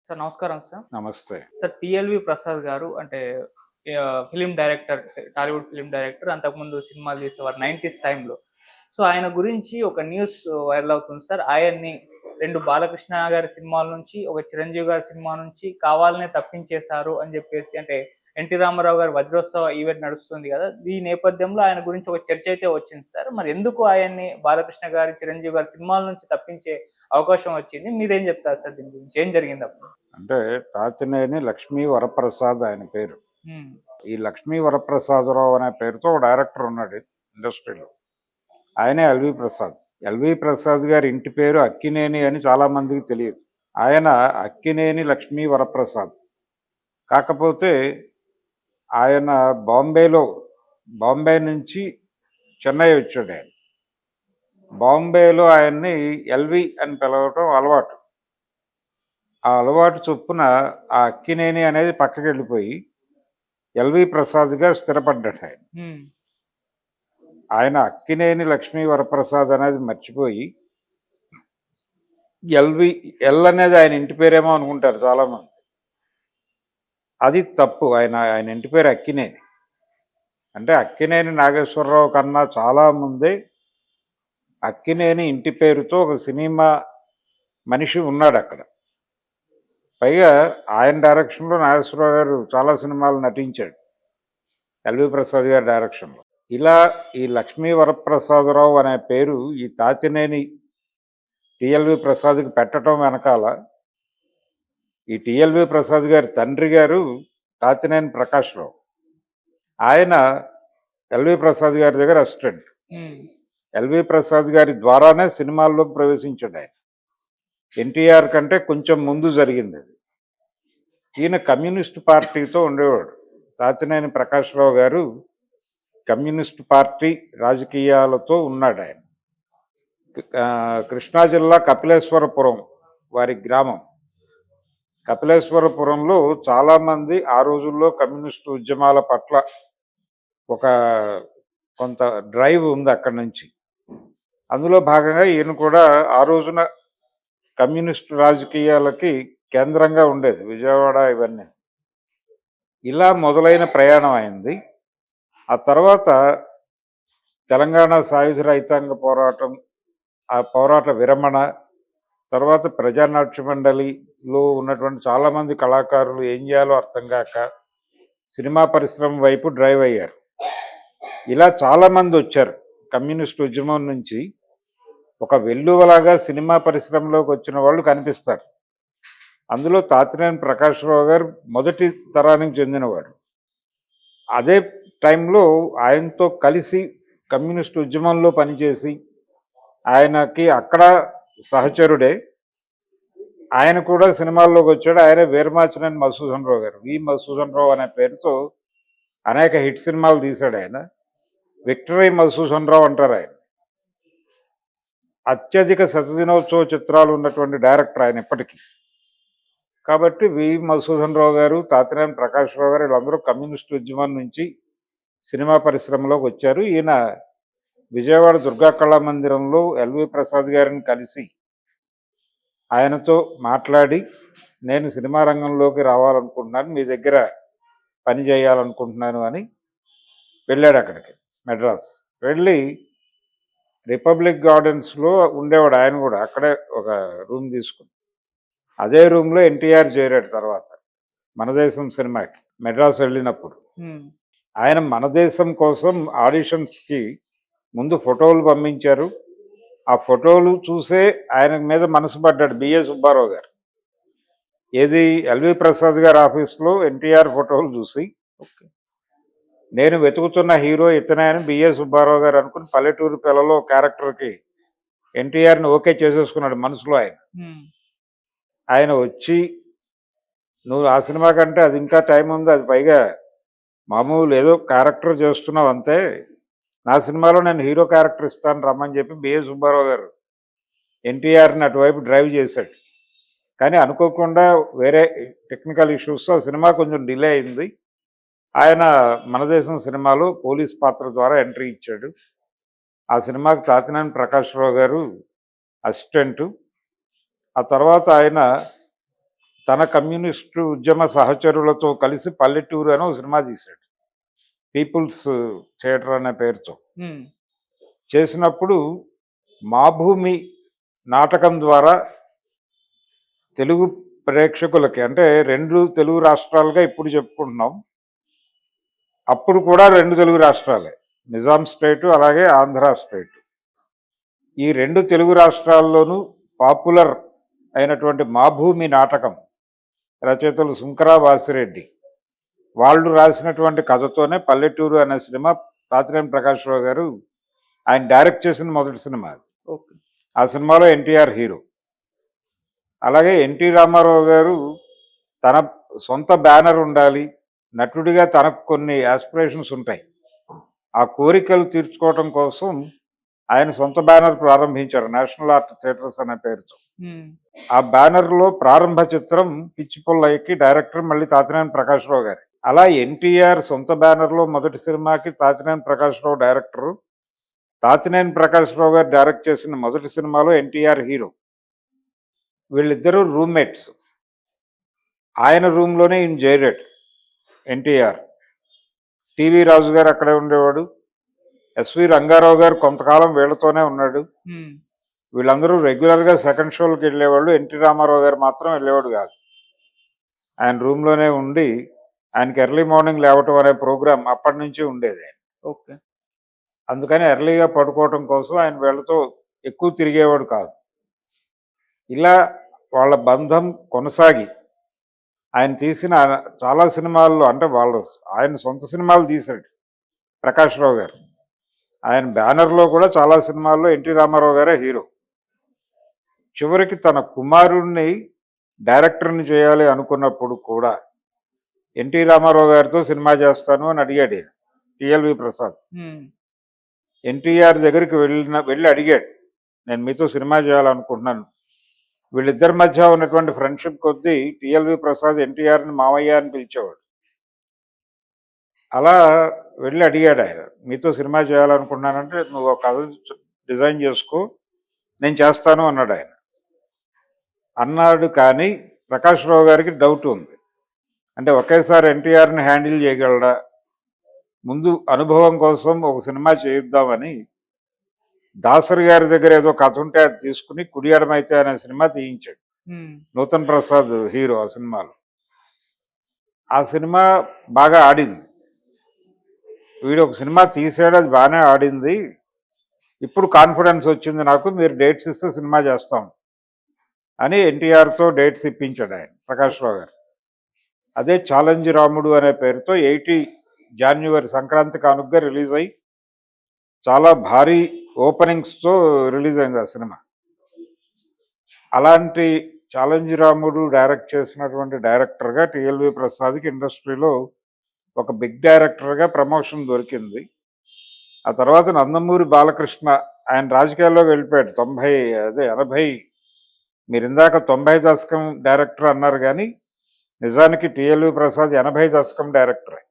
Sir నమస్కారం sir. నమస్తే. Sir 'TLV Prasad' గారు అంటే film director, Tollywood film director. అంతకుముందు సినిమాలు తీసేవారు 90స్ టైమ్‌లో. సో, ఆయన గురించి ఒక న్యూస్ వైరల్ అవుతుంది సార్. ఆయన్ని 2 బాలకృష్ణ గారి సినిమాల నుంచి, ఒక చిరంజీవి గారి సినిమా నుంచి కావాలనే తప్పించేశారు అని జెప్పేసి అంటే ఎన్టీ రామారావు గారి వజ్రోత్సవ ఈవెంట్ నడుస్తుంది గదా! ఈ నేపథ్యంలో ఆయన గురించి ఒక చర్చ అయితే వచ్చింది సార్. మరి ఎందుకు ఆయన్ని బాలకృష్ణ గారి, చిరంజీవి గారి సినిమాల నుంచి తప్పించే అవకాశం వచ్చింది? మీరేం జెప్తారు సార్ దీని గురించి? ఏం జరిగిందప్పుడు? అంటే తాతినేని లక్ష్మీ వరప్రసాద్ ఆయన పేరు. హ్మ్. ఈ లక్ష్మీ వరప్రసాదరావు అనే పేరుతో ఒక డైరెక్టర్ ఉన్నాడు ఇండస్ట్రీలో. ఆయనే ఎల్వి ప్రసాద్. ఎల్వి ప్రసాద్ గారి ఇంటి పేరు అక్కినేని అని చాలా మందికి తెలియదు. ఆయన అక్కినేని లక్ష్మీ వరప్రసాద్. కాకపోతే ఆయన బాంబే నుంచి చెన్నై వచ్చాడు ఆయన. బాంబేలో ఆయన్ని ఎల్వి అని పిలవటం అలవాటు. ఆ అలవాటు చొప్పున ఆ అక్కినేని అనేది పక్కకి వెళ్ళిపోయి ఎల్వి ప్రసాద్గా స్థిరపడ్డాడు ఆయన. హ్మ్. ఆయన అక్కినేని లక్ష్మీ వరప్రసాద్ అనేది మర్చిపోయి ఎల్ అనేది ఆయన ఇంటి పేరేమో అనుకుంటారు చాలామంది. అది తప్పు. ఆయన ఆయన ఇంటి పేరు అక్కినేని. అంటే అక్కినేని నాగేశ్వరరావు కన్నా చాలా ముందే అక్కినేని ఇంటి పేరుతో ఒక సినిమా మనిషి ఉన్నాడు అక్కడ. పైగా ఆయన డైరెక్షన్లో నాగేశ్వరరావు గారు చాలా సినిమాలు నటించాడు ఎల్వి ప్రసాద్ గారి డైరెక్షన్లో. ఇలా ఈ లక్ష్మీ వరప్రసాదరావు అనే పేరు ఈ తాతినేని టిఎల్వి ప్రసాద్కి పెట్టడం వెనకాల ఈ టిఎల్వి ప్రసాద్ గారి తండ్రి గారు తాతినేని ప్రకాశ్రావు. ఆయన ఎల్వి ప్రసాద్ గారి దగ్గర అసిస్టెంట్. ఎల్వి ప్రసాద్ గారి ద్వారానే సినిమాల్లోకి ప్రవేశించాడు ఆయన. ఎన్టీఆర్ కంటే కొంచెం ముందు జరిగింది అది. ఈయన కమ్యూనిస్ట్ పార్టీతో ఉండేవాడు. తాతినేని ప్రకాశ్రావు గారు కమ్యూనిస్ట్ పార్టీ రాజకీయాలతో ఉన్నాడు ఆయన. కృష్ణా జిల్లా కపిలేశ్వరపురం వారి గ్రామం. కపిలేశ్వరపురంలో చాలామంది ఆ రోజుల్లో కమ్యూనిస్టు ఉద్యమాల పట్ల ఒక కొంత డ్రైవ్ ఉంది అక్కడి నుంచి. అందులో భాగంగా ఈయన కూడా ఆ రోజున కమ్యూనిస్టు రాజకీయాలకి కేంద్రంగా ఉండేది విజయవాడ ఇవన్నీ. ఇలా మొదలైన ప్రయాణం అయింది. ఆ తర్వాత తెలంగాణ సాయుధ రైతాంగ పోరాటం, ఆ పోరాట విరమణ, తర్వాత ప్రజానాట్య మండలిలో ఉన్నటువంటి చాలామంది కళాకారులు ఏం చేయాలో అర్థం కాక సినిమా పరిశ్రమ వైపు డ్రైవ్ అయ్యారు. ఇలా చాలామంది వచ్చారు. కమ్యూనిస్ట్ ఉద్యమం నుంచి ఒక వెల్లువలాగా సినిమా పరిశ్రమలోకి వచ్చిన వాళ్ళు కనిపిస్తారు. అందులో తాతినేని ప్రకాశ్రావు గారు మొదటి తరానికి చెందినవాడు. అదే టైంలో ఆయనతో కలిసి కమ్యూనిస్ట్ ఉద్యమంలో పనిచేసి ఆయనకి అక్కడ సహచరుడే ఆయన కూడా సినిమాల్లోకి వచ్చాడు. ఆయన వీరమాచినేని మధుసూదన్ రావు గారు, మధుసూదన్ రావు అనే పేరుతో అనేక హిట్ సినిమాలు తీశాడు ఆయన. విక్టరీ మధుసూదన్ రావు అంటారు ఆయన. అత్యధిక శతదినోత్సవ చిత్రాలు ఉన్నటువంటి డైరెక్టర్ ఆయన ఇప్పటికీ. కాబట్టి మధుసూదన్ రావు గారు, తాతినేని ప్రకాశ్రావు గారు వీళ్ళందరూ కమ్యూనిస్ట్ ఉద్యమం నుంచి సినిమా పరిశ్రమలోకి వచ్చారు. ఈయన విజయవాడ దుర్గా కళామందిరంలో ఎల్వి ప్రసాద్ గారిని కలిసి ఆయనతో మాట్లాడి, నేను సినిమా రంగంలోకి రావాలనుకుంటున్నాను, మీ దగ్గర పని చేయాలనుకుంటున్నాను అని వెళ్ళాడు అక్కడికి, మెడ్రాస్. వెళ్ళి రిపబ్లిక్ గార్డెన్స్లో ఉండేవాడు ఆయన కూడా. అక్కడే ఒక రూమ్ తీసుకుని అదే రూమ్లో ఎన్టీఆర్ చేరాడు తర్వాత మనదేశం సినిమాకి మెడ్రాస్ వెళ్ళినప్పుడు. ఆయన మనదేశం కోసం ఆడిషన్స్కి ముందు ఫోటోలు పంపించారు. ఆ ఫోటోలు చూసే ఆయన మీద మనసు పడ్డాడు బిఏ సుబ్బారావు గారు. ఏది ఎల్వి ప్రసాద్ గారి ఆఫీస్లో ఎన్టీఆర్ ఫోటోలు చూసి నేను వెతుకుతున్న హీరో ఇతనే అని బిఏ సుబ్బారావు గారు అనుకుని పల్లెటూరు పిల్లలో క్యారెక్టర్కి ఎన్టీఆర్ని ఓకే చేసేసుకున్నాడు మనసులో ఆయన. ఆయన వచ్చి, నువ్వు ఆ సినిమా కంటే అది ఇంకా టైం ఉంది, అది పైగా మామూలు ఏదో క్యారెక్టర్ చేస్తున్నావు అంతే, నా సినిమాలో నేను హీరో క్యారెక్టర్ ఇస్తాను రమ్మని చెప్పి బిఏ సుబ్బారావు గారు ఎన్టీఆర్ని అటువైపు డ్రైవ్ చేశాడు. కానీ అనుకోకుండా వేరే టెక్నికల్ ఇష్యూస్ ఆ సినిమా కొంచెం డిలే అయింది. ఆయన మనదేశం సినిమాలో పోలీస్ పాత్ర ద్వారా ఎంట్రీ ఇచ్చాడు. ఆ సినిమాకి తాతినేని ప్రకాశ్రావు గారు అసిస్టెంటు. ఆ తర్వాత ఆయన తన కమ్యూనిస్టు ఉద్యమ సహచరులతో కలిసి పల్లెటూరు అని ఒక సినిమా తీశాడు, పీపుల్స్ థియేటర్ అనే పేరుతో. ఉమ్, చేసినప్పుడు మా భూమి నాటకం ద్వారా తెలుగు ప్రేక్షకులకి, అంటే రెండు తెలుగు రాష్ట్రాలుగా ఇప్పుడు చెప్పుకుంటున్నాం, అప్పుడు కూడా రెండు తెలుగు రాష్ట్రాలే, నిజాం స్టేటు అలాగే ఆంధ్ర స్టేట్. ఈ రెండు తెలుగు రాష్ట్రాల్లోనూ పాపులర్ అయినటువంటి మా భూమి నాటకం రచయితలు సుంకరా వాసిరెడ్డి వాళ్ళు రాసినటువంటి కథతోనే పల్లెటూరు అనే సినిమా తాతినేని ప్రకాశ్రావు గారు ఆయన డైరెక్ట్ చేసిన మొదటి సినిమా అది. ఓకే. ఆ సినిమాలో ఎన్టీఆర్ హీరో. అలాగే ఎన్టీ రామారావు గారు తన సొంత బ్యానర్ ఉండాలి, నటుడిగా తనకు కొన్ని ఆస్పిరేషన్స్ ఉంటాయి, ఆ కోరికలు తీర్చుకోవటం కోసం ఆయన సొంత బ్యానర్ ప్రారంభించారు, నేషనల్ ఆర్ట్ థియేటర్స్ అనే పేరుతో. ఉమ్, ఆ బ్యానర్లో ప్రారంభ చిత్రం పిచ్చి పుల్లయ్యకి డైరెక్టర్ మళ్ళీ తాతినేని ప్రకాశ్రావు గారు. అలా ఎన్టీఆర్ సొంత బ్యానర్లో మొదటి సినిమాకి తాతినేని ప్రకాశ్రావు డైరెక్టరు, తాతినేని ప్రకాశ్రావు గారు డైరెక్ట్ చేసిన మొదటి సినిమాలో ఎన్టీఆర్ హీరో. వీళ్ళిద్దరూ రూమ్మేట్స్. ఆయన రూమ్లోనే ఈయన చేరాడు ఎన్టీఆర్. టీవీ రాజు గారు అక్కడే ఉండేవాడు, ఎస్వి రంగారావు గారు కొంతకాలం వీళ్ళతోనే ఉన్నాడు. ఉమ్, వీళ్ళందరూ రెగ్యులర్గా సెకండ్ షోలకు వెళ్ళేవాళ్ళు, ఎన్టీ రామారావు గారు మాత్రం వెళ్ళేవాడు కాదు. ఆయన రూమ్లోనే ఉండి ఆయనకి ఎర్లీ మార్నింగ్ లేవటం అనే ప్రోగ్రాం అప్పటి నుంచి ఉండేది. ఓకే. అందుకని ఎర్లీగా పడుకోవటం కోసం ఆయన వీళ్ళతో ఎక్కువ తిరిగేవాడు కాదు. ఇలా వాళ్ళ బంధం కొనసాగి ఆయన తీసిన చాలా సినిమాల్లో, అంటే ఆయన సొంత సినిమాలు తీశాడు ప్రకాశ్రావు గారు. ఆయన బ్యానర్లో కూడా చాలా సినిమాల్లో ఎన్టీ రామారావు గారే హీరో. చివరికి తన కుమారుడిని డైరెక్టర్ని చేయాలి అనుకున్నప్పుడు కూడా ఎన్టీ రామారావు గారితో సినిమా చేస్తాను అని అడిగాడు ఈయన, టిఎల్వి ప్రసాద్. ఉమ్, ఎన్టీఆర్ దగ్గరికి వెళ్ళి అడిగాడు, నేను మీతో సినిమా చేయాలనుకుంటున్నాను. వీళ్ళిద్దరి మధ్య ఉన్నటువంటి ఫ్రెండ్షిప్ కొద్దీ టిఎల్వి ప్రసాద్ ఎన్టీఆర్ని మామయ్య అని పిలిచేవాడు. అలా వెళ్ళి అడిగాడు ఆయన, మీతో సినిమా చేయాలనుకున్నానంటే నువ్వు ఒక కథ డిజైన్ చేసుకో, నేను చేస్తాను అన్నాడు ఆయన. అన్నాడు కానీ ప్రకాశ్రావు గారికి డౌట్ ఉంది, అంటే ఒకేసారి ఎన్టీఆర్ని హ్యాండిల్ చేయగలడా, ముందు అనుభవం కోసం ఒక సినిమా చేయిద్దామని దాసరి గారి దగ్గర ఏదో కథ ఉంటే అది తీసుకుని కుడియడమైతే అనే సినిమా తీయించాడు. ఉమ్, నూతన్ ప్రసాద్ హీరో ఆ సినిమాలో. ఆ సినిమా బాగా ఆడింది. వీడు ఒక సినిమా తీసాడు, అది బాగానే ఆడింది, ఇప్పుడు కాన్ఫిడెన్స్ వచ్చింది నాకు, మీరు డేట్స్ ఇస్తే సినిమా చేస్తాం అని ఎన్టీఆర్తో డేట్స్ ఇప్పించాడు ఆయన ప్రకాశ్రావు గారు. అదే ఛాలెంజ్ రాముడు అనే పేరుతో 80 జాన్యువరి సంక్రాంతి కానుకగా రిలీజ్ అయ్యి చాలా భారీ ఓపెనింగ్స్తో రిలీజ్ అయింది ఆ సినిమా. అలాంటి ఛాలెంజ్ రాముడు డైరెక్ట్ చేసినటువంటి డైరెక్టర్గా టిఎల్వి ప్రసాద్కి ఇండస్ట్రీలో ఒక బిగ్ డైరెక్టర్గా ప్రమోషన్ దొరికింది. ఆ తర్వాత నందమూరి బాలకృష్ణ, ఆయన రాజకీయాల్లోకి వెళ్ళిపోయాడు 80, మీరు ఇందాక 90 దశకం డైరెక్టర్ అన్నారు కానీ నిజానికి టిఎల్వి ప్రసాద్ 80 దశకం డైరెక్టరే.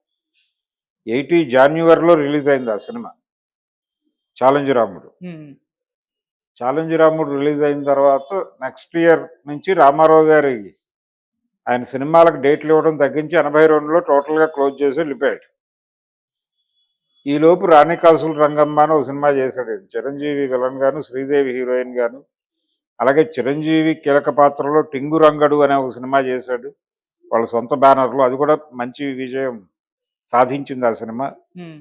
80 జాన్యువరిలో రిలీజ్ అయింది ఆ సినిమా ఛాలెంజ్ రాముడు. ఉమ్, ఛాలెంజ్ రాముడు రిలీజ్ అయిన తర్వాత నెక్స్ట్ ఇయర్ నుంచి రామారావు గారి ఆయన సినిమాలకు డేట్లు ఇవ్వడం తగ్గించి 82లో టోటల్గా క్లోజ్ చేసి వెళ్ళిపోయాడు. ఈలోపు రాణి కాసుల రంగమ్మ అని ఒక సినిమా చేశాడు, చిరంజీవి విలన్ గాను, శ్రీదేవి హీరోయిన్ గాను. అలాగే చిరంజీవి కీలక పాత్రలో టింగు రంగడు అనే ఒక సినిమా చేశాడు వాళ్ళ సొంత బ్యానర్లో, అది కూడా మంచి విజయం సాధించింది ఆ సినిమా. ఉమ్,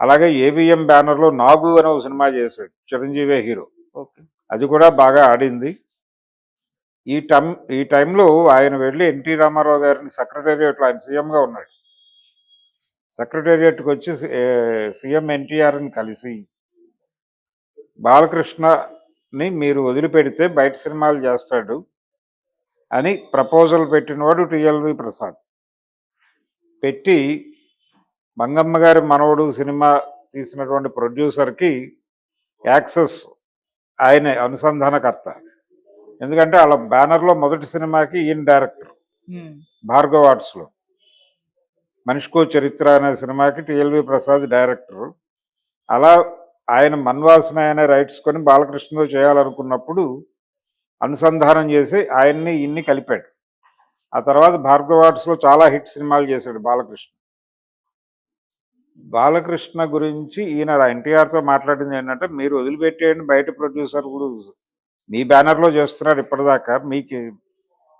అలాగే ఏవిఎం బ్యానర్లో నాగు అనే ఒక సినిమా చేశాడు, చిరంజీవి హీరో, ఓకే. అది కూడా బాగా ఆడింది. ఈ టైంలో ఆయన వెళ్ళి ఎన్టీ రామారావు గారిని సెక్రటేరియట్లో, ఆయన సీఎంగా ఉన్నాడు, సెక్రటేరియట్కి వచ్చి సీఎం ఎన్టీఆర్ని కలిసి బాలకృష్ణని మీరు వదిలిపెడితే బయట సినిమాలు చేస్తాడు అని ప్రపోజల్ పెట్టినవాడు టిఎల్వి ప్రసాద్. పెట్టి మంగమ్మ గారి మనవడు సినిమా తీసినటువంటి ప్రొడ్యూసర్కి యాక్సెస్ ఆయనే అనుసంధానకర్త. ఎందుకంటే వాళ్ళ బ్యానర్లో మొదటి సినిమాకి ఈయన డైరెక్టర్, ఉమ్, భార్గవ్ ఆర్ట్స్లో. మనిషికో చరిత్ర అనే సినిమాకి టిఎల్వి ప్రసాద్ డైరెక్టరు. అలా ఆయన మన్వాసన అనే రైట్స్ కొని బాలకృష్ణతో చేయాలనుకున్నప్పుడు అనుసంధానం చేసి ఆయన్ని ఇన్ని కలిపాడు. ఆ తర్వాత భార్గవ ఆర్ట్స్లో చాలా హిట్ సినిమాలు చేశాడు బాలకృష్ణ. బాలకృష్ణ గురించి ఈయన ఎన్టీఆర్తో మాట్లాడింది ఏంటంటే, మీరు వదిలిపెట్టేయండి, బయట ప్రొడ్యూసర్ కూడా మీ బ్యానర్లో చేస్తున్నారు ఇప్పటిదాకా,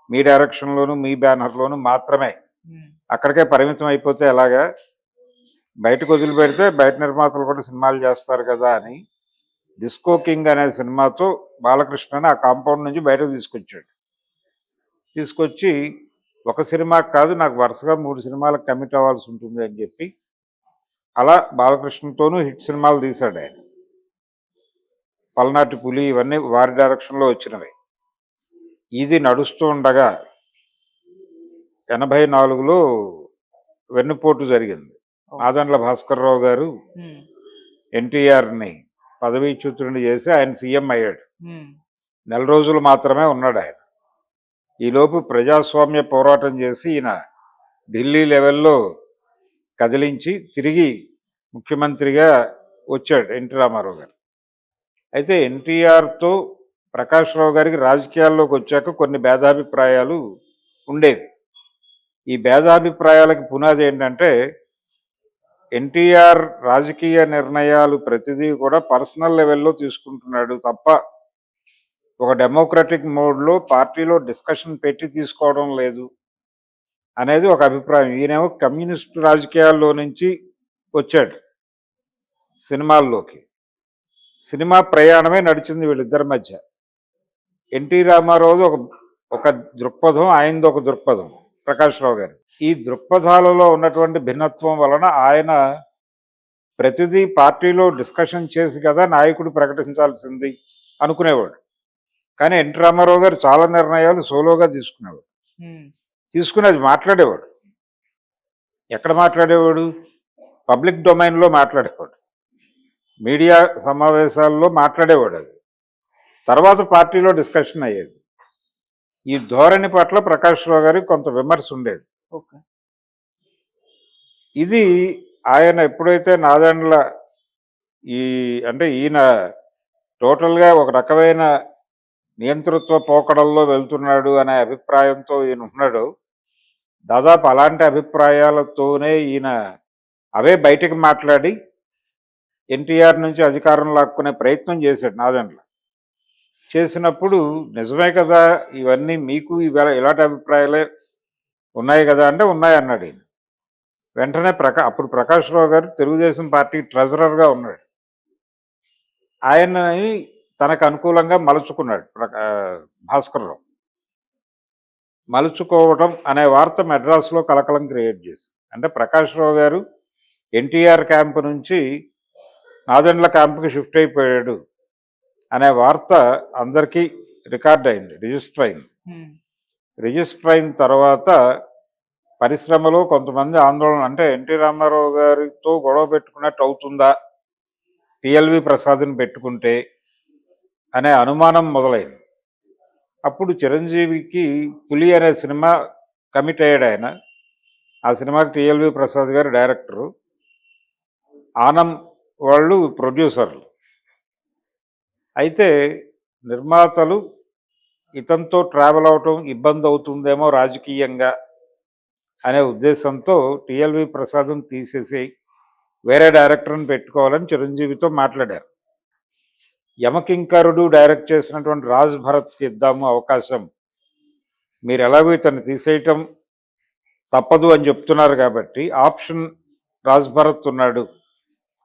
మీ డైరెక్షన్లోను మీ బ్యానర్లోను మాత్రమే, అక్కడికే పరిమితం అయిపోతే ఎలాగా, బయటకు వదిలిపెడితే బయట నిర్మాతలు కూడా సినిమాలు చేస్తారు కదా అని డిస్కో కింగ్ అనే సినిమాతో బాలకృష్ణని ఆ కాంపౌండ్ నుంచి బయటకు తీసుకొచ్చాడు. తీసుకొచ్చి ఒక సినిమాకి కాదు, నాకు వరుసగా 3 సినిమాలకు కమిట్ అవ్వాల్సి ఉంటుంది అని చెప్పి అలా బాలకృష్ణతోనూ హిట్ సినిమాలు తీశాడు ఆయన. పల్నాటి పులి ఇవన్నీ వారి డైరెక్షన్లో వచ్చినవి. ఇది నడుస్తూ ఉండగా 84లో వెన్నుపోటు జరిగింది. ఆదండ్ల భాస్కర్రావు గారు ఎన్టీఆర్ని పదవీచ్యుతుడిని చేసి ఆయన సీఎం అయ్యాడు. నెల రోజులు మాత్రమే ఉన్నాడు ఆయన. ఈలోపు ప్రజాస్వామ్య పోరాటం చేసి ఈయన ఢిల్లీ లెవెల్లో కదిలించి తిరిగి ముఖ్యమంత్రిగా వచ్చాడు ఎన్టీ రామారావు గారు. అయితే ఎన్టీఆర్తో ప్రకాష్ రావు గారికి రాజకీయాల్లోకి వచ్చాక కొన్ని భేదాభిప్రాయాలు ఉండేవి. ఈ భేదాభిప్రాయాలకు పునాది ఏంటంటే, ఎన్టీఆర్ రాజకీయ నిర్ణయాలు ప్రతిదీ కూడా పర్సనల్ లెవెల్లో తీసుకుంటున్నాడు తప్ప ఒక డెమోక్రటిక్ మోడ్లో పార్టీలో డిస్కషన్ పెట్టి తీసుకోవడం లేదు అనేది ఒక అభిప్రాయం. ఈయనేమో కమ్యూనిస్టు రాజకీయాల్లో నుంచి వచ్చాడు సినిమాల్లోకి. సినిమా ప్రయాణమే నడిచింది వీళ్ళిద్దరి మధ్య. ఎన్టీ రామారావు ఒక దృక్పథం, ఆయనది ఒక దృక్పథం ప్రకాష్ రావు గారు. ఈ దృక్పథాలలో ఉన్నటువంటి భిన్నత్వం వలన ఆయన ప్రతిదీ పార్టీలో డిస్కషన్ చేసి కదా నాయకుడు ప్రకటించాల్సింది అనుకునేవాడు. కానీ ఎన్టీ రామారావు గారు చాలా నిర్ణయాలు సోలోగా తీసుకునేవాడు. తీసుకుని అది మాట్లాడేవాడు. ఎక్కడ మాట్లాడేవాడు? పబ్లిక్ డొమైన్లో మాట్లాడేవాడు, మీడియా సమావేశాల్లో మాట్లాడేవాడు. అది తర్వాత పార్టీలో డిస్కషన్ అయ్యేది. ఈ ధోరణి పట్ల ప్రకాష్ రావు గారికి కొంత విమర్శ ఉండేది. ఇది ఆయన ఎప్పుడైతే నాదెండ్ల అంటే ఈయన టోటల్గా ఒక రకమైన నియంతృత్వ పోకడల్లో వెళ్తున్నాడు అనే అభిప్రాయంతో ఈయన ఉన్నాడు. దాదాపు అలాంటి అభిప్రాయాలతోనే ఈయన అవే బయటకు మాట్లాడి ఎన్టీఆర్ నుంచి అధికారం లాక్కునే ప్రయత్నం చేశాడు నాదెండ్ల. చేసినప్పుడు నిజమే కదా, ఇవన్నీ మీకు ఇలాంటి అభిప్రాయాలే ఉన్నాయి కదా అంటే ఉన్నాయి అన్నాడు ఈయన. వెంటనే అప్పుడు ప్రకాష్ రావు గారు తెలుగుదేశం పార్టీ ట్రెజరర్గా ఉన్నాడు. ఆయనని తనకు అనుకూలంగా మలుచుకున్నాడు భాస్కర్రావు. మలుచుకోవడం అనే వార్త మెడ్రాస్లో కలకలం క్రియేట్ చేసి, అంటే ప్రకాష్ రావు గారు ఎన్టీఆర్ క్యాంపు నుంచి నాదెండ్ల క్యాంపుకి షిఫ్ట్ అయిపోయాడు అనే వార్త అందరికీ రికార్డ్ అయింది, రిజిస్టర్ అయింది. రిజిస్టర్ అయిన తర్వాత పరిశ్రమలో కొంతమంది ఆందోళన, అంటే ఎన్టీ రామారావు గారితో గొడవ పెట్టుకున్నట్టు అవుతుందా టిఎల్వి ప్రసాద్ని పెట్టుకుంటే అనే అనుమానం మొదలైంది. అప్పుడు చిరంజీవికి పులి అనే సినిమా కమిట్ అయ్యాడు ఆయన. ఆ సినిమాకి టిఎల్వి ప్రసాద్ గారు డైరెక్టరు, ఆనం వాళ్ళు ప్రొడ్యూసర్లు. అయితే నిర్మాతలు ఇతనితో ట్రావెల్ అవటం ఇబ్బంది అవుతుందేమో రాజకీయంగా అనే ఉద్దేశంతో టిఎల్వి ప్రసాద్ని తీసేసి వేరే డైరెక్టర్ని పెట్టుకోవాలని చిరంజీవితో మాట్లాడారు. యమకింకరుడు డైరెక్ట్ చేసినటువంటి రాజ్ భరత్కి ఇద్దాము అవకాశం, మీరు ఎలాగో ఇతన్ని తీసేయటం తప్పదు అని చెప్తున్నారు కాబట్టి ఆప్షన్ రాజ్ భరత్ ఉన్నాడు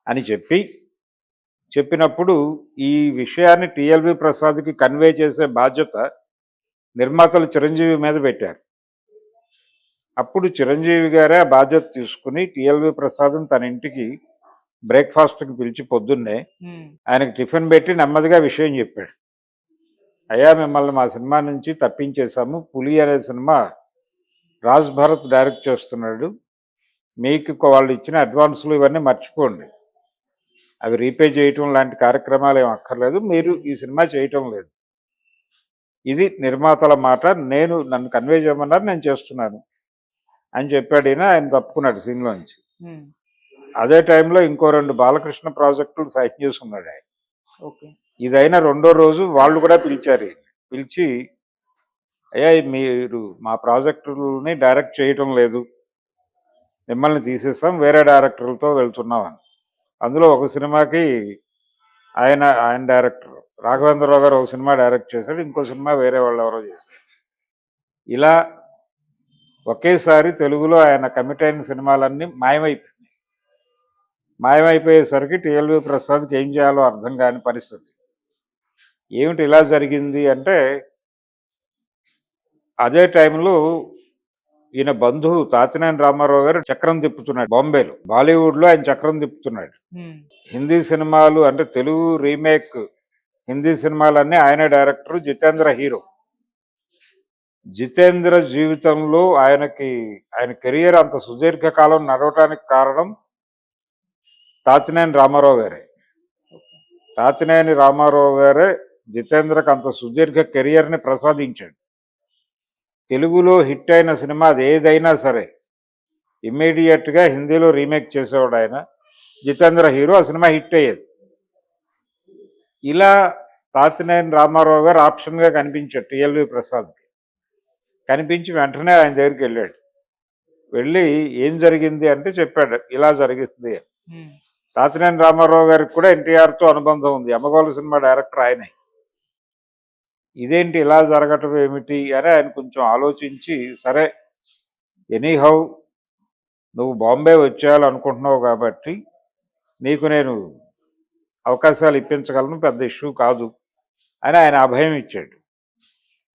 అని చెప్పినప్పుడు ఈ విషయాన్ని టిఎల్వి ప్రసాద్కి కన్వే చేసే బాధ్యత నిర్మాతలు చిరంజీవి మీద పెట్టారు. అప్పుడు చిరంజీవి గారే ఆ బాధ్యత తీసుకుని టిఎల్వి ప్రసాద్ని తన ఇంటికి బ్రేక్ఫాస్ట్కి పిలిచి పొద్దున్నే ఆయనకి టిఫిన్ పెట్టి నెమ్మదిగా విషయం చెప్పాడు. అయ్యా, మిమ్మల్ని మా సినిమా నుంచి తప్పించేశాము, పులి అనే సినిమా రాజ్ భరత్ డైరెక్ట్ చేస్తున్నాడు, మీకు వాళ్ళు ఇచ్చిన అడ్వాన్సులు ఇవన్నీ మర్చిపోండి, అవి రీపే చేయటం లాంటి కార్యక్రమాలు ఏం అక్కర్లేదు, మీరు ఈ సినిమా చేయటం లేదు, ఇది నిర్మాతల మాట, నన్ను కన్వే చేయమన్నారు, నేను చేస్తున్నాను అని చెప్పాడు. ఆయన తప్పుకున్నాడు సీన్లోంచి. అదే టైంలో ఇంకో 2 బాలకృష్ణ ప్రాజెక్టులు సైన్ చేసుకున్నాడు ఆయన. ఇదైనా రెండో రోజు వాళ్ళు కూడా పిలిచారు. పిలిచి అయ్యా మీరు మా ప్రాజెక్టులని డైరెక్ట్ చేయటం లేదు, మిమ్మల్ని తీసేస్తాం, వేరే డైరెక్టర్లతో వెళ్తున్నాం అని. అందులో ఒక సినిమాకి ఆయన ఆయన డైరెక్టర్ రాఘవేంద్రరావు గారు ఒక సినిమా డైరెక్ట్ చేశాడు, ఇంకో సినిమా వేరే వాళ్ళు ఎవరో చేశారు. ఇలా ఒకేసారి తెలుగులో ఆయన కమిట్ అయిన సినిమాలన్నీ మాయమైపోయేసరికి టిఎల్వి ప్రసాద్కి ఏం చేయాలో అర్థం కాని పరిస్థితి. ఏమిటి ఇలా జరిగింది అంటే, అదే టైంలో ఈయన బంధువు తాతినేని రామారావు గారు చక్రం తిప్పుతున్నాడు బాంబేలో, బాలీవుడ్లో ఆయన చక్రం తిప్పుతున్నాడు. హిందీ సినిమాలు అంటే తెలుగు రీమేక్ హిందీ సినిమాలన్నీ ఆయనే డైరెక్టర్, జితేంద్ర హీరో. జితేంద్ర జీవితంలో ఆయన కెరియర్ అంత సుదీర్ఘకాలం నడవటానికి కారణం తాతినేని రామారావు గారే. తాతినేని రామారావు గారే జితేంద్రకు అంత సుదీర్ఘ కెరియర్ని ప్రసాదించాడు. తెలుగులో హిట్ అయిన సినిమా అది ఏదైనా సరే ఇమ్మీడియట్గా హిందీలో రీమేక్ చేసేవాడు ఆయన. జితేంద్ర హీరో, ఆ సినిమా హిట్ అయ్యేది. ఇలా తాతినేని రామారావు గారు ఆప్షన్గా కనిపించాడు టిఎల్వి ప్రసాద్కి. కనిపించి వెంటనే ఆయన దగ్గరికి వెళ్ళాడు. వెళ్ళి ఏం జరిగింది అంటే చెప్పాడు, ఇలా జరిగింది అని. తాతినేని రామారావు గారికి కూడా ఎన్టీఆర్తో అనుబంధం ఉంది, అమ్మగోళ సినిమా డైరెక్టర్ ఆయనే. ఇదేంటి ఇలా జరగటం ఏమిటి అని ఆయన కొంచెం ఆలోచించి, సరే ఎనీహౌ నువ్వు బాంబే వచ్చేయాలనుకుంటున్నావు కాబట్టి నీకు నేను అవకాశాలు ఇప్పించగలను, పెద్ద ఇష్యూ కాదు అని ఆయన అభయం ఇచ్చాడు.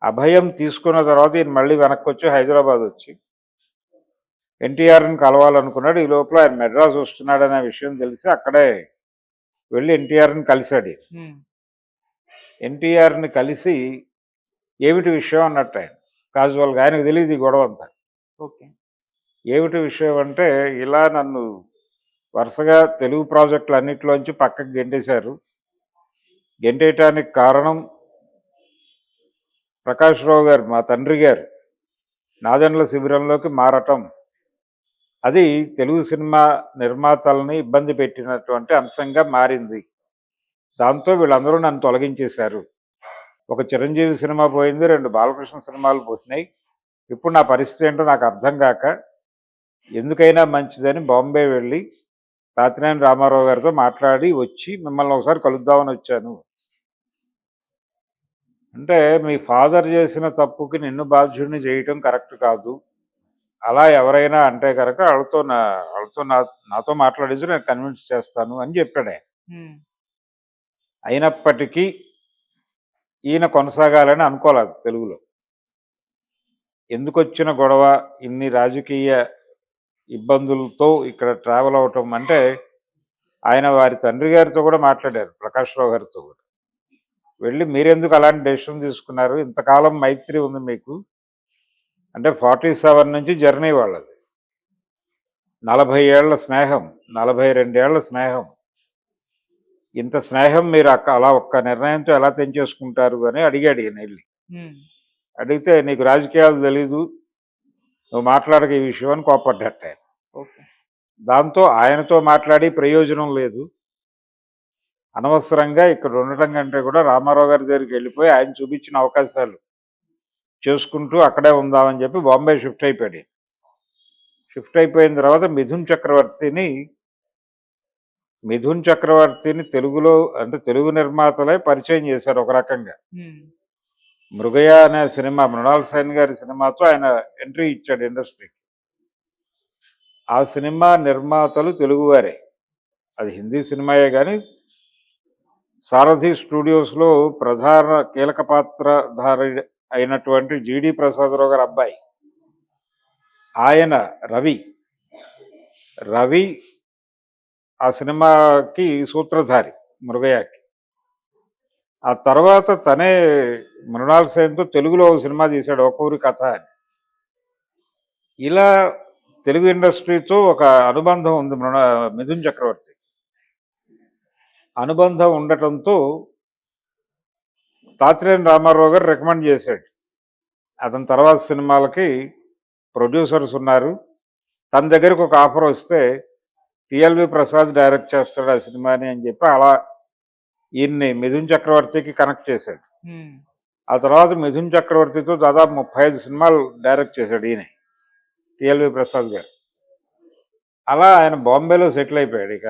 అభయం తీసుకున్న తర్వాత ఈయన మళ్ళీ వెనక్కి వచ్చి హైదరాబాద్ వచ్చి ఎన్టీఆర్ని కలవాలనుకున్నాడు. ఈ లోపల ఆయన మెడ్రాస్ వస్తున్నాడనే విషయం తెలిసి అక్కడే వెళ్ళి ఎన్టీఆర్ని కలిశాడు. ఎన్టీఆర్ని కలిసి ఏమిటి విషయం అన్నట్టు ఆయన కాజువల్గా, ఆయనకు తెలియదు ఈ గొడవ అంతా. ఓకే, ఏమిటి విషయం అంటే, ఇలా నన్ను వరుసగా తెలుగు ప్రాజెక్టులు అన్నింటిలోంచి పక్కకి గెంటేశారు. గెంటేయటానికి కారణం ప్రకాష్ రావు గారు, మా తండ్రి గారు నాదెండ్ల శిబిరంలోకి మారటం. అది తెలుగు సినిమా నిర్మాతల్ని ఇబ్బంది పెట్టినటువంటి అంశంగా మారింది. దాంతో వీళ్ళందరూ నన్ను తొలగించేశారు. ఒక చిరంజీవి సినిమా పోయింది, 2 బాలకృష్ణ సినిమాలు పోతున్నాయి. ఇప్పుడు నా పరిస్థితి ఏంటో నాకు అర్థం కాక ఎందుకైనా మంచిదని బాంబే వెళ్ళి తాతినేని రామారావు గారితో మాట్లాడి వచ్చి మిమ్మల్ని ఒకసారి కలుద్దామని వచ్చాను. అంటే మీ ఫాదర్ చేసిన తప్పుకి నిన్ను బాధ్యుడిని చేయటం కరెక్ట్ కాదు, అలా ఎవరైనా అంటే కనుక నాతో మాట్లాడించి నేను కన్విన్స్ చేస్తాను అని చెప్పాడు ఆయన. అయినప్పటికీ ఈయన కొనసాగాలని అనుకోలేదు తెలుగులో. ఎందుకు వచ్చిన గొడవ, ఇన్ని రాజకీయ ఇబ్బందులతో ఇక్కడ ట్రావెల్ అవటం అంటే, ఆయన వారి తండ్రి గారితో కూడా మాట్లాడారు, ప్రకాష్ రావు గారితో కూడా. వెళ్ళి మీరెందుకు అలాంటి డెసిషన్ తీసుకున్నారు, ఇంతకాలం మైత్రి ఉంది మీకు అంటే 47 నుంచి జర్నీ వాళ్ళది, 40 ఏళ్ల స్నేహం, 42 ఏళ్ల స్నేహం. ఇంత స్నేహం మీరు అలా ఒక్క నిర్ణయంతో ఎలా తెంచేసుకుంటారు అని అడిగాడు ఈయన వెళ్ళి. అడిగితే నీకు రాజకీయాలు తెలీదు, నువ్వు మాట్లాడక ఈ విషయం అని కోపడ్డట్ట ఆయన. దాంతో ఆయనతో మాట్లాడి ప్రయోజనం లేదు, అనవసరంగా ఇక్కడ ఉండటం కంటే కూడా రామారావు గారి దగ్గరికి వెళ్ళిపోయి ఆయన చూపించిన అవకాశాలు చేసుకుంటూ అక్కడే ఉందామని చెప్పి బాంబే షిఫ్ట్ అయిపోయాడు. షిఫ్ట్ అయిపోయిన తర్వాత మిథున్ చక్రవర్తిని తెలుగులో అంటే తెలుగు నిర్మాతలే పరిచయం చేశారు ఒక రకంగా. మృగయ అనే సినిమా, మృణాల్ సేన్ గారి సినిమాతో ఆయన ఎంట్రీ ఇచ్చాడు ఇండస్ట్రీకి. ఆ సినిమా నిర్మాతలు తెలుగువారే, అది హిందీ సినిమాయే కానీ సారథి స్టూడియోస్లో ప్రధాన కీలక పాత్రధారి అయినటువంటి జిడి ప్రసాదరావు గారి అబ్బాయి ఆయన రవి ఆ సినిమాకి సూత్రధారి మృగయాకి. ఆ తర్వాత తనే మృణాల్ సేన్తో తెలుగులో ఒక సినిమా తీశాడు, ఒక ఊరి కథ అని. ఇలా తెలుగు ఇండస్ట్రీతో ఒక అనుబంధం ఉంది మిథున్ చక్రవర్తి. అనుబంధం ఉండటంతో తాతినేని రామారావు గారు రికమెండ్ చేశాడు. అతని తర్వాత సినిమాలకి ప్రొడ్యూసర్స్ ఉన్నారు, తన దగ్గరకు ఒక ఆఫర్ వస్తే టిఎల్వి ప్రసాద్ డైరెక్ట్ చేస్తాడు ఆ సినిమాని అని చెప్పి అలా ఈయన్ని మిథున్ చక్రవర్తికి కనెక్ట్ చేశాడు. ఆ తర్వాత మిథున్ చక్రవర్తితో దాదాపు 35 సినిమాలు డైరెక్ట్ చేశాడు ఈయన, టిఎల్వి ప్రసాద్ గారు. అలా ఆయన బాంబేలో సెటిల్ అయిపోయాడు. ఇక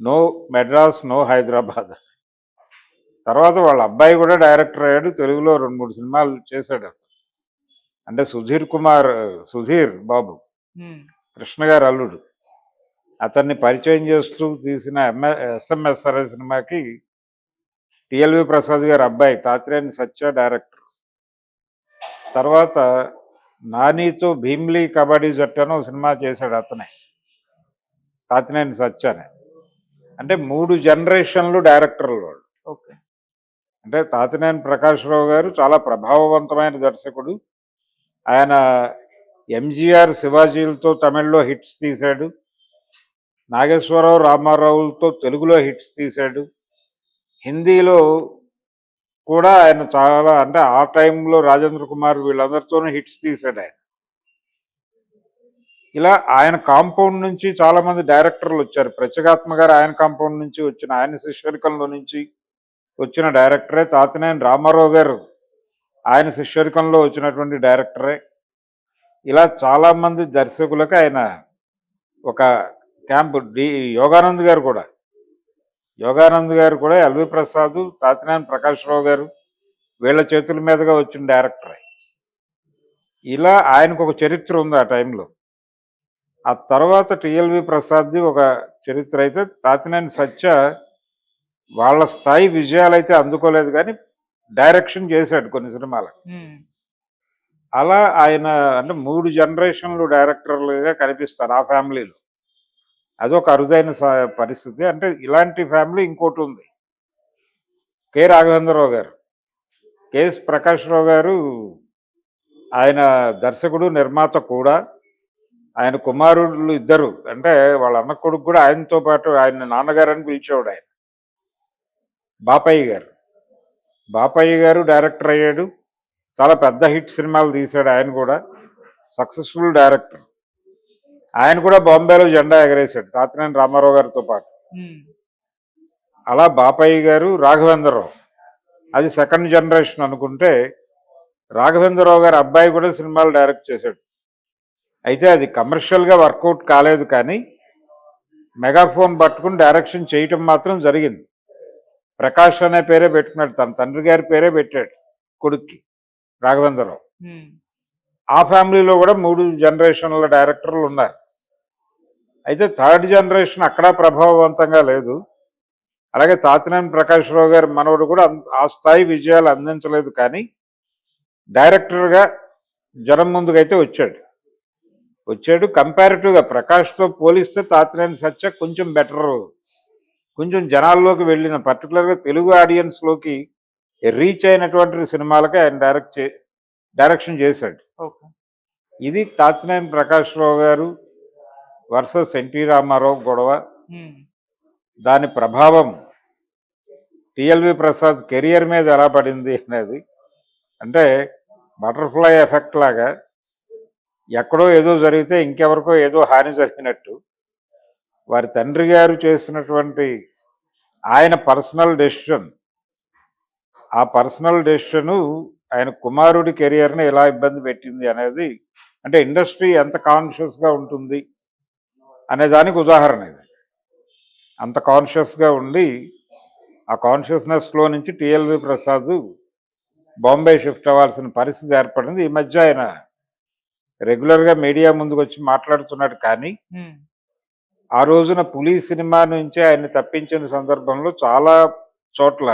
నో మెడ్రాస్, నో హైదరాబాద్. తర్వాత వాళ్ళ అబ్బాయి కూడా డైరెక్టర్ అయ్యాడు, తెలుగులో 2-3 సినిమాలు చేశాడు అతను. అంటే సుధీర్ బాబు, కృష్ణ గారు అల్లుడు, అతన్ని పరిచయం చేస్తూ తీసిన ఎస్ఎంఎస్ఆర్ఐ సినిమాకి టిఎల్వి ప్రసాద్ గారి అబ్బాయి తాతినేని సత్య డైరెక్టర్. తర్వాత నానితో భీమ్లీ కబడ్డీ జట్టు అని ఒక సినిమా చేశాడు అతనే, తాతినేని సత్యనే. అంటే 3 జనరేషన్లు డైరెక్టర్లు వాళ్ళు. ఓకే. అంటే తాతినేని ప్రకాశ్రావు గారు చాలా ప్రభావవంతమైన దర్శకుడు. ఆయన ఎంజీఆర్, శివాజీలతో తమిళ్లో హిట్స్ తీశాడు. నాగేశ్వరరావు, రామారావులతో తెలుగులో హిట్స్ తీశాడు. హిందీలో కూడా ఆయన చాలా, అంటే ఆ టైంలో రాజేంద్ర కుమార్ వీళ్ళందరితోనూ హిట్స్ తీశాడు ఆయన. ఇలా ఆయన కాంపౌండ్ నుంచి చాలా మంది డైరెక్టర్లు వచ్చారు. ప్రత్యేగాత్మ గారు ఆయన కాంపౌండ్ నుంచి వచ్చిన, ఆయన శిష్యరికంలో నుంచి వచ్చిన డైరెక్టరే. తాతినేని రామారావు గారు ఆయన శిష్యరికంలో వచ్చినటువంటి డైరెక్టరే. ఇలా చాలామంది దర్శకులకు ఆయన ఒక క్యాంపు. యోగానంద్ గారు కూడా ఎల్వి ప్రసాద్, తాతినేని ప్రకాశ్రావు గారు వీళ్ళ చేతుల మీదుగా వచ్చిన డైరెక్టరే. ఇలా ఆయనకు ఒక చరిత్ర ఉంది ఆ టైంలో. ఆ తర్వాత టిఎల్వి ప్రసాద్ది ఒక చరిత్ర. అయితే తాతినేని సత్య వాళ్ళ స్థాయి విజయాలైతే అందుకోలేదు, కానీ డైరెక్షన్ చేశాడు కొన్ని సినిమాలకు. అలా ఆయన అంటే 3 జనరేషన్లు డైరెక్టర్లుగా కనిపిస్తారు ఆ ఫ్యామిలీలో. అదొక అరుదైన పరిస్థితి. అంటే ఇలాంటి ఫ్యామిలీ ఇంకోటి ఉంది, కె రాఘవేంద్రరావు గారు. కెఎస్ ప్రకాశ్రావు గారు ఆయన దర్శకుడు, నిర్మాత కూడా. ఆయన కుమారుళ్ళు ఇద్దరు, అంటే వాళ్ళ అన్న కొడుకు కూడా ఆయనతో పాటు ఆయన నాన్నగారని పిలిచేవాడు ఆయన, బాపయ్య గారు డైరెక్టర్ అయ్యాడు. చాలా పెద్ద హిట్ సినిమాలు తీశాడు ఆయన కూడా, సక్సెస్ఫుల్ డైరెక్టర్. ఆయన కూడా బాంబేలో జెండా ఎగరేశాడు తాతినేని రామారావు గారితో పాటు. అలా బాపయ్య గారు, రాఘవేంద్రరావు అది సెకండ్ జనరేషన్ అనుకుంటే, రాఘవేంద్రరావు గారి అబ్బాయి కూడా సినిమాలు డైరెక్ట్ చేశాడు. అయితే అది కమర్షియల్గా వర్కౌట్ కాలేదు, కానీ మెగాఫోన్ పట్టుకుని డైరెక్షన్ చేయటం మాత్రం జరిగింది. ప్రకాష్ అనే పేరే పెట్టుకున్నాడు, తన తండ్రి గారి పేరే పెట్టాడు కొడుక్కి రాఘవేంద్రరావు. ఆ ఫ్యామిలీలో కూడా 3 జనరేషన్ల డైరెక్టర్లు ఉన్నారు. అయితే థర్డ్ జనరేషన్ అక్కడ ప్రభావవంతంగా లేదు. అలాగే తాతినేని ప్రకాశ్రావు గారి మనవడు కూడా ఆ స్థాయి విజయాలు అందించలేదు, కానీ డైరెక్టర్గా జనం ముందుకైతే వచ్చాడు. కంపారిటివ్గా ప్రకాష్తో పోలిస్తే తాతినేని సత్య కొంచెం బెటర్, కొంచెం జనాల్లోకి వెళ్ళిన, పర్టికులర్గా తెలుగు ఆడియన్స్లోకి రీచ్ అయినటువంటి సినిమాలకి ఆయన డైరెక్షన్ చేశాడు. ఇది తాతినేని ప్రకాశ్రావు గారు వర్సెస్ ఎన్టీ రామారావు గొడవ. దాని ప్రభావం టిఎల్వి ప్రసాద్ కెరియర్ మీద ఎలా పడింది అనేది, అంటే బటర్ఫ్లై ఎఫెక్ట్ లాగా ఎక్కడో ఏదో జరిగితే ఇంకెవరికో ఏదో హాని జరిగినట్టు, వారి తండ్రి గారు చేసినటువంటి ఆయన పర్సనల్ డెసిషన్, ఆ పర్సనల్ డెసిషను ఆయన కుమారుడి కెరియర్ని ఎలా ఇబ్బంది పెట్టింది అనేది, అంటే ఇండస్ట్రీ ఎంత కాన్షియస్గా ఉంటుంది అనే దానికి ఉదాహరణ ఇది. అంత కాన్షియస్గా ఉండి ఆ కాన్షియస్నెస్లో నుంచి టిఎల్వి ప్రసాద్ బాంబే షిఫ్ట్ అవ్వాల్సిన పరిస్థితి ఏర్పడింది. ఈ మధ్య ఆయన రెగ్యులర్గా మీడియా ముందుకు వచ్చి మాట్లాడుతున్నాడు, కానీ ఆ రోజున పులి సినిమా నుంచి ఆయన్ని తప్పించిన సందర్భంలో చాలా చోట్ల